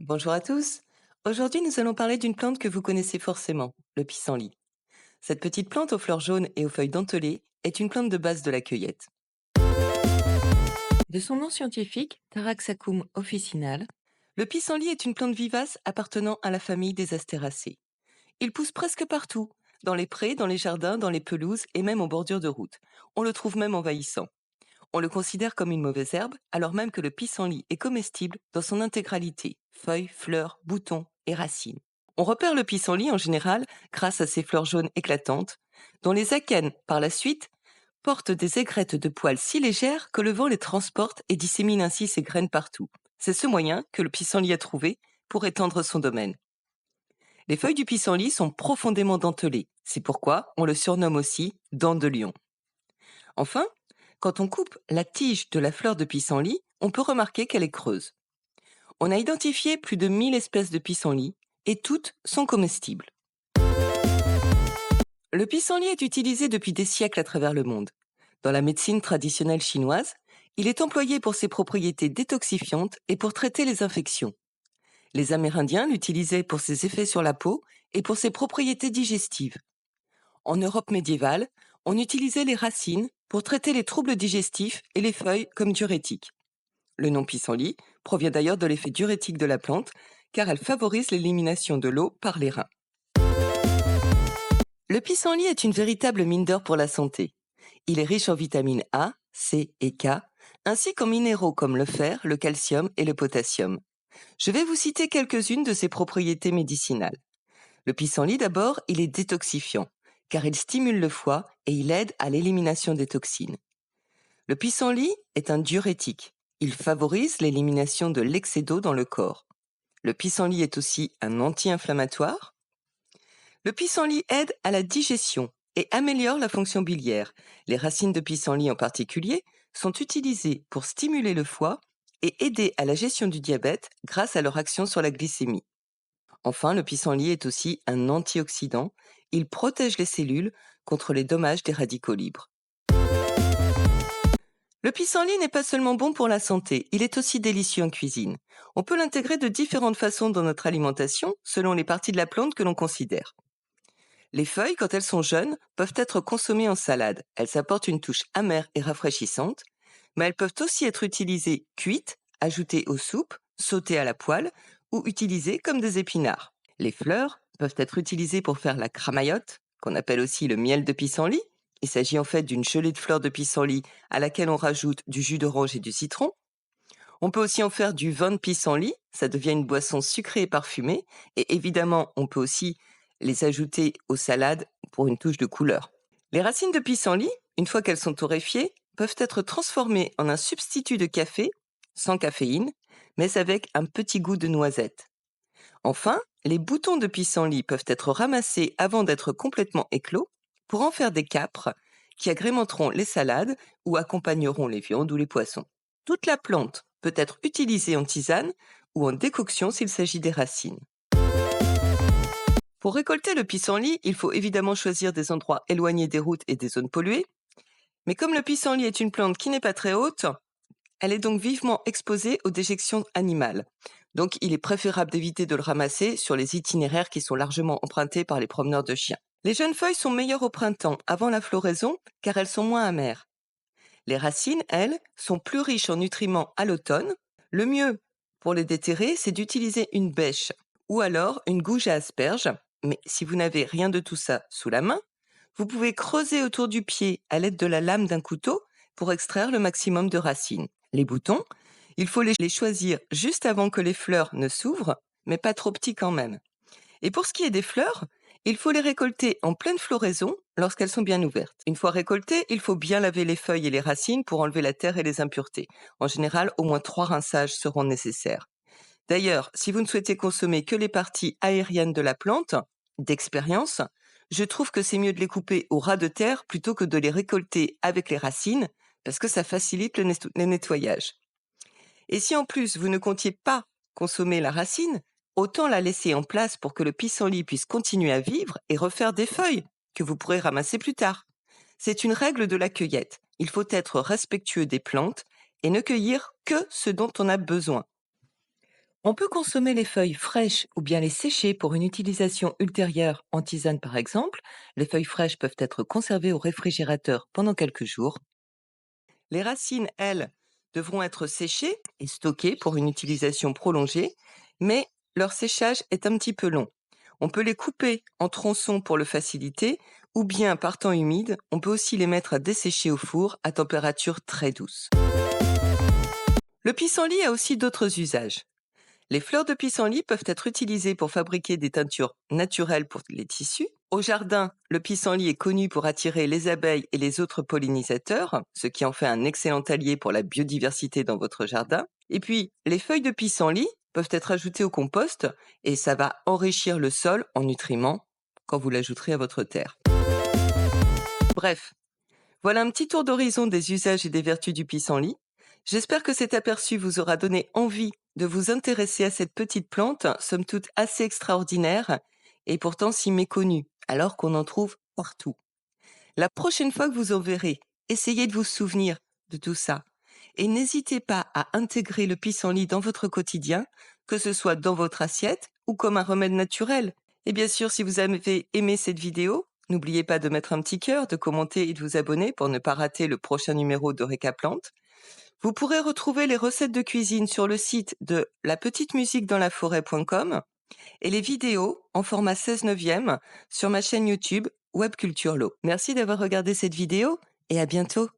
Bonjour à tous. Aujourd'hui, nous allons parler d'une plante que vous connaissez forcément, le pissenlit. Cette petite plante aux fleurs jaunes et aux feuilles dentelées est une plante de base de la cueillette. De son nom scientifique, Taraxacum officinale, le pissenlit est une plante vivace appartenant à la famille des astéracées. Il pousse presque partout, dans les prés, dans les jardins, dans les pelouses et même en bordure de route. On le trouve même envahissant. On le considère comme une mauvaise herbe, alors même que le pissenlit est comestible dans son intégralité, feuilles, fleurs, boutons et racines. On repère le pissenlit en général grâce à ses fleurs jaunes éclatantes, dont les akènes, par la suite, portent des aigrettes de poils si légères que le vent les transporte et dissémine ainsi ses graines partout. C'est ce moyen que le pissenlit a trouvé pour étendre son domaine. Les feuilles du pissenlit sont profondément dentelées, c'est pourquoi on le surnomme aussi dent de lion. Enfin, quand on coupe la tige de la fleur de pissenlit, on peut remarquer qu'elle est creuse. On a identifié plus de 1000 espèces de pissenlit et toutes sont comestibles. Le pissenlit est utilisé depuis des siècles à travers le monde. Dans la médecine traditionnelle chinoise, il est employé pour ses propriétés détoxifiantes et pour traiter les infections. Les Amérindiens l'utilisaient pour ses effets sur la peau et pour ses propriétés digestives. En Europe médiévale, on utilisait les racines pour traiter les troubles digestifs et les feuilles comme diurétiques. Le nom pissenlit provient d'ailleurs de l'effet diurétique de la plante, car elle favorise l'élimination de l'eau par les reins. Le pissenlit est une véritable mine d'or pour la santé. Il est riche en vitamines A, C et K, ainsi qu'en minéraux comme le fer, le calcium et le potassium. Je vais vous citer quelques-unes de ses propriétés médicinales. Le pissenlit d'abord, il est détoxifiant, car il stimule le foie et il aide à l'élimination des toxines. Le pissenlit est un diurétique. Il favorise l'élimination de l'excès d'eau dans le corps. Le pissenlit est aussi un anti-inflammatoire. Le pissenlit aide à la digestion et améliore la fonction biliaire. Les racines de pissenlit en particulier sont utilisées pour stimuler le foie et aider à la gestion du diabète grâce à leur action sur la glycémie. Enfin, le pissenlit est aussi un antioxydant. Il protège les cellules contre les dommages des radicaux libres. Le pissenlit n'est pas seulement bon pour la santé, il est aussi délicieux en cuisine. On peut l'intégrer de différentes façons dans notre alimentation, selon les parties de la plante que l'on considère. Les feuilles, quand elles sont jeunes, peuvent être consommées en salade. Elles apportent une touche amère et rafraîchissante, mais elles peuvent aussi être utilisées cuites, ajoutées aux soupes, sautées à la poêle ou utilisées comme des épinards. Les fleurs peuvent être utilisées pour faire la cramaillotte, qu'on appelle aussi le miel de pissenlit. Il s'agit en fait d'une gelée de fleurs de pissenlit à laquelle on rajoute du jus d'orange et du citron. On peut aussi en faire du vin de pissenlit, ça devient une boisson sucrée et parfumée. Et évidemment, on peut aussi les ajouter aux salades pour une touche de couleur. Les racines de pissenlit, une fois qu'elles sont torréfiées, peuvent être transformées en un substitut de café, sans caféine, mais avec un petit goût de noisette. Enfin, les boutons de pissenlit peuvent être ramassés avant d'être complètement éclos pour en faire des câpres qui agrémenteront les salades ou accompagneront les viandes ou les poissons. Toute la plante peut être utilisée en tisane ou en décoction s'il s'agit des racines. Pour récolter le pissenlit, il faut évidemment choisir des endroits éloignés des routes et des zones polluées. Mais comme le pissenlit est une plante qui n'est pas très haute, elle est donc vivement exposée aux déjections animales. Donc il est préférable d'éviter de le ramasser sur les itinéraires qui sont largement empruntés par les promeneurs de chiens. Les jeunes feuilles sont meilleures au printemps, avant la floraison, car elles sont moins amères. Les racines, elles, sont plus riches en nutriments à l'automne. Le mieux pour les déterrer, c'est d'utiliser une bêche ou alors une gouge à asperges. Mais si vous n'avez rien de tout ça sous la main, vous pouvez creuser autour du pied à l'aide de la lame d'un couteau pour extraire le maximum de racines. Les boutons, il faut les choisir juste avant que les fleurs ne s'ouvrent, mais pas trop petits quand même. Et pour ce qui est des fleurs, il faut les récolter en pleine floraison lorsqu'elles sont bien ouvertes. Une fois récoltées, il faut bien laver les feuilles et les racines pour enlever la terre et les impuretés. En général, au moins 3 rinçages seront nécessaires. D'ailleurs, si vous ne souhaitez consommer que les parties aériennes de la plante, d'expérience, je trouve que c'est mieux de les couper au ras de terre plutôt que de les récolter avec les racines, parce que ça facilite le nettoyage. Et si en plus vous ne comptiez pas consommer la racine, autant la laisser en place pour que le pissenlit puisse continuer à vivre et refaire des feuilles que vous pourrez ramasser plus tard. C'est une règle de la cueillette. Il faut être respectueux des plantes et ne cueillir que ce dont on a besoin. On peut consommer les feuilles fraîches ou bien les sécher pour une utilisation ultérieure en tisane par exemple. Les feuilles fraîches peuvent être conservées au réfrigérateur pendant quelques jours. Les racines, elles, devront être séchées et stockées pour une utilisation prolongée, mais leur séchage est un petit peu long. On peut les couper en tronçons pour le faciliter, ou bien par temps humide, on peut aussi les mettre à dessécher au four à température très douce. Le pissenlit a aussi d'autres usages. Les fleurs de pissenlit peuvent être utilisées pour fabriquer des teintures naturelles pour les tissus. Au jardin, le pissenlit est connu pour attirer les abeilles et les autres pollinisateurs, ce qui en fait un excellent allié pour la biodiversité dans votre jardin. Et puis, les feuilles de pissenlit peuvent être ajoutées au compost et ça va enrichir le sol en nutriments quand vous l'ajouterez à votre terre. Bref, voilà un petit tour d'horizon des usages et des vertus du pissenlit. J'espère que cet aperçu vous aura donné envie de vous intéresser à cette petite plante, somme toute assez extraordinaire, et pourtant si méconnue, alors qu'on en trouve partout. La prochaine fois que vous en verrez, essayez de vous souvenir de tout ça. Et n'hésitez pas à intégrer le pissenlit dans votre quotidien, que ce soit dans votre assiette ou comme un remède naturel. Et bien sûr, si vous avez aimé cette vidéo, n'oubliez pas de mettre un petit cœur, de commenter et de vous abonner pour ne pas rater le prochain numéro de Plante. Vous pourrez retrouver les recettes de cuisine sur le site de lapetitemusiquedansla-forêt.com et les vidéos en format 16/9 sur ma chaîne YouTube Web Culture Lo. Merci d'avoir regardé cette vidéo et à bientôt.